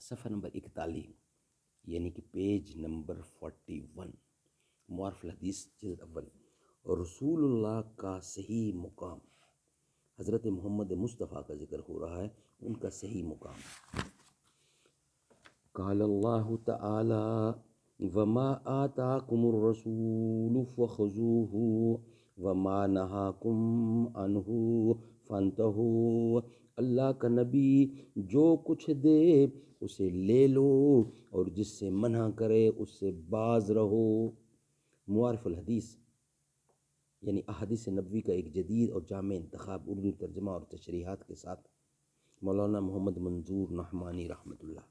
صفحہ نمبر 41 یعنی کہ پیج نمبر 41، معارف الحدیث جلد اول۔ رسول اللہ کا صحیح مقام، حضرت محمد مصطفیٰ کا ذکر ہو رہا ہے، ان کا صحیح مقام۔ قال اللہ تعالی وما آتاکم الرسول فخذوہ وما نہاکم عنہ فانتہوا۔ اللہ کا نبی جو کچھ دے اسے لے لو اور جس سے منع کرے اس سے باز رہو۔ معارف الحدیث یعنی احادیث نبوی کا ایک جدید اور جامع انتخاب، اردو ترجمہ اور تشریحات کے ساتھ، مولانا محمد منظور نعمانی رحمۃ اللہ۔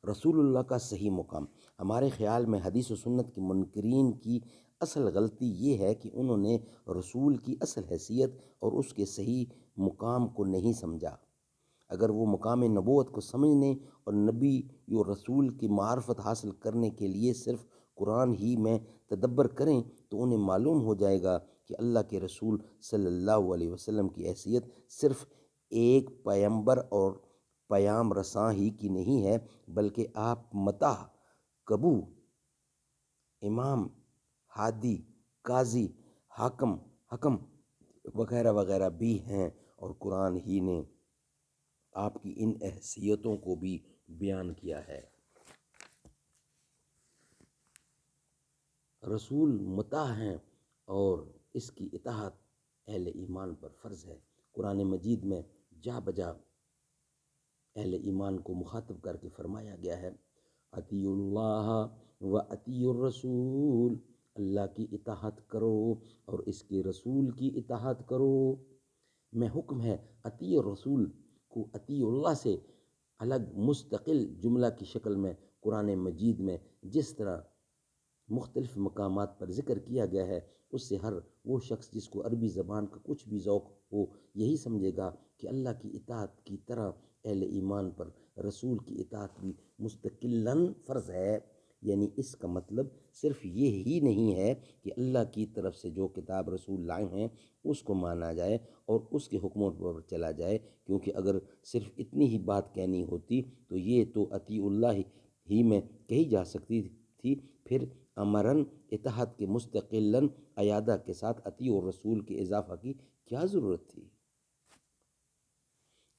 رسول اللہ کا صحیح مقام، ہمارے خیال میں حدیث و سنت کے منکرین کی اصل غلطی یہ ہے کہ انہوں نے رسول کی اصل حیثیت اور اس کے صحیح مقام کو نہیں سمجھا۔ اگر وہ مقام نبوت کو سمجھنے اور نبی و رسول کی معرفت حاصل کرنے کے لیے صرف قرآن ہی میں تدبر کریں تو انہیں معلوم ہو جائے گا کہ اللہ کے رسول صلی اللہ علیہ وسلم کی حیثیت صرف ایک پیغمبر اور پیام رساں ہی کی نہیں ہے، بلکہ آپ متاح، کبو، امام، ہادی، قاضی، حکم وغیرہ وغیرہ بھی ہیں، اور قرآن ہی نے آپ کی ان حیثیتوں کو بھی بیان کیا ہے۔ رسول مطاع ہیں اور اس کی اطاعت اہل ایمان پر فرض ہے۔ قرآن مجید میں جا بجا اہل ایمان کو مخاطب کر کے فرمایا گیا ہے اطیعوا اللہ و اطیعوا الرسول، اللہ کی اطاعت کرو اور اس کے رسول کی اطاعت کرو۔ میں حکم ہے اطیع الرسول کو اطیع اللہ سے الگ مستقل جملہ کی شکل میں قرآن مجید میں جس طرح مختلف مقامات پر ذکر کیا گیا ہے، اس سے ہر وہ شخص جس کو عربی زبان کا کچھ بھی ذوق ہو یہی سمجھے گا کہ اللہ کی اطاعت کی طرح اہل ایمان پر رسول کی اطاعت بھی مستقلاً فرض ہے۔ یعنی اس کا مطلب صرف یہ ہی نہیں ہے کہ اللہ کی طرف سے جو کتاب رسول لائے ہیں اس کو مانا جائے اور اس کے حکموں پر چلا جائے، کیونکہ اگر صرف اتنی ہی بات کہنی ہوتی تو یہ تو اطیع اللہ ہی میں کہی جا سکتی تھی، پھر امراً اطاعت کے مستقلاً عیادہ کے ساتھ اطیع الرسول کے اضافہ کی کیا ضرورت تھی؟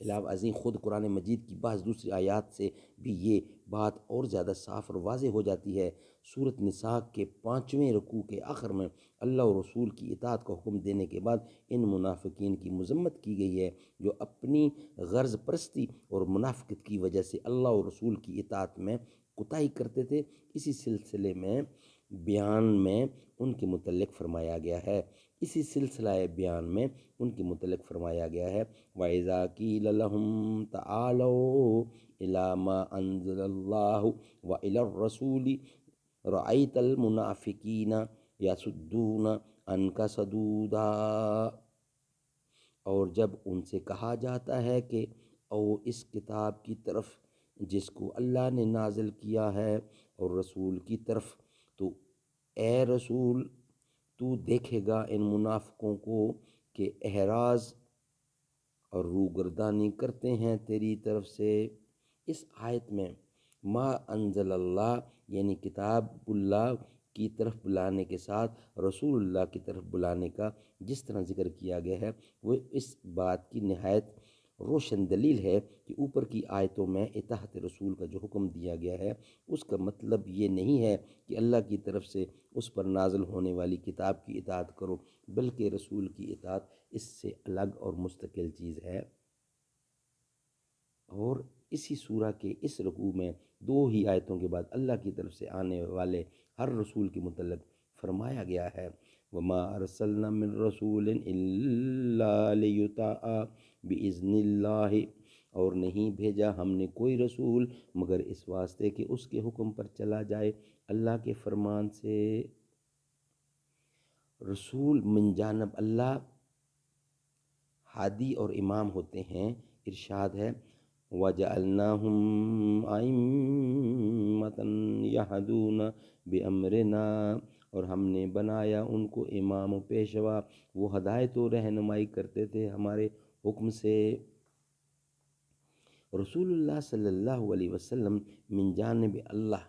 علاوہ ازیں خود قرآن مجید کی بعض دوسری آیات سے بھی یہ بات اور زیادہ صاف اور واضح ہو جاتی ہے۔ سورۃ نساء کے 5ویں رکوع کے آخر میں اللہ اور رسول کی اطاعت کا حکم دینے کے بعد ان منافقین کی مذمت کی گئی ہے جو اپنی غرض پرستی اور منافقت کی وجہ سے اللہ اور رسول کی اطاعت میں کوتاہی کرتے تھے۔ اسی سلسلے میں بیان میں ان کے متعلق فرمایا گیا ہے وَإِذَا قِيلَ لَهُمْ تَعَالَوْا إِلَى مَا أَنزَلَ اللَّهُ وَإِلَى الرَّسُولِ رَأَيْتَ الْمُنَافِقِينَ يَصُدُّونَ عَنْكَ صُدُودًا۔ اور جب ان سے کہا جاتا ہے کہ او اس کتاب کی طرف جس کو اللہ نے نازل کیا ہے اور رسول کی طرف، تو اے رسول تو دیکھے گا ان منافقوں کو کہ احراز اور روگردانی کرتے ہیں تیری طرف سے۔ اس آیت میں ما انزل اللہ یعنی کتاب اللہ کی طرف بلانے کے ساتھ رسول اللہ کی طرف بلانے کا جس طرح ذکر کیا گیا ہے وہ اس بات کی نہایت روشن دلیل ہے کہ اوپر کی آیتوں میں اطاعت رسول کا جو حکم دیا گیا ہے اس کا مطلب یہ نہیں ہے کہ اللہ کی طرف سے اس پر نازل ہونے والی کتاب کی اطاعت کرو، بلکہ رسول کی اطاعت اس سے الگ اور مستقل چیز ہے۔ اور اسی سورہ کے اس رکوع میں 2 ہی آیتوں کے بعد اللہ کی طرف سے آنے والے ہر رسول کے متعلق فرمایا گیا ہے وَمَا أَرْسَلْنَا مِن رَّسُولٍ إِلَّا لِيُطَاعَ بِإِذْنِ اللَّهِ، اور نہیں بھیجا ہم نے کوئی رسول مگر اس واسطے کہ اس کے حکم پر چلا جائے اللہ کے فرمان سے۔ رسول من جانب اللہ ہادی اور امام ہوتے ہیں۔ ارشاد ہے وَجَعَلْنَاهُمْ أَئِمَّةً يَهْدُونَ بِأَمْرِنَا، اور ہم نے بنایا ان کو امام و پیشوا، وہ ہدایت و رہنمائی کرتے تھے ہمارے حکم سے۔ رسول اللہ صلی اللہ علیہ وسلم من جانب اللہ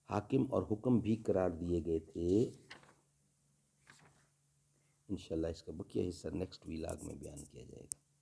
حاکم اور حکم بھی قرار دیے گئے تھے۔ انشاءاللہ اس کا بقیہ حصہ نیکسٹ ویلاگ میں بیان کیا جائے گا۔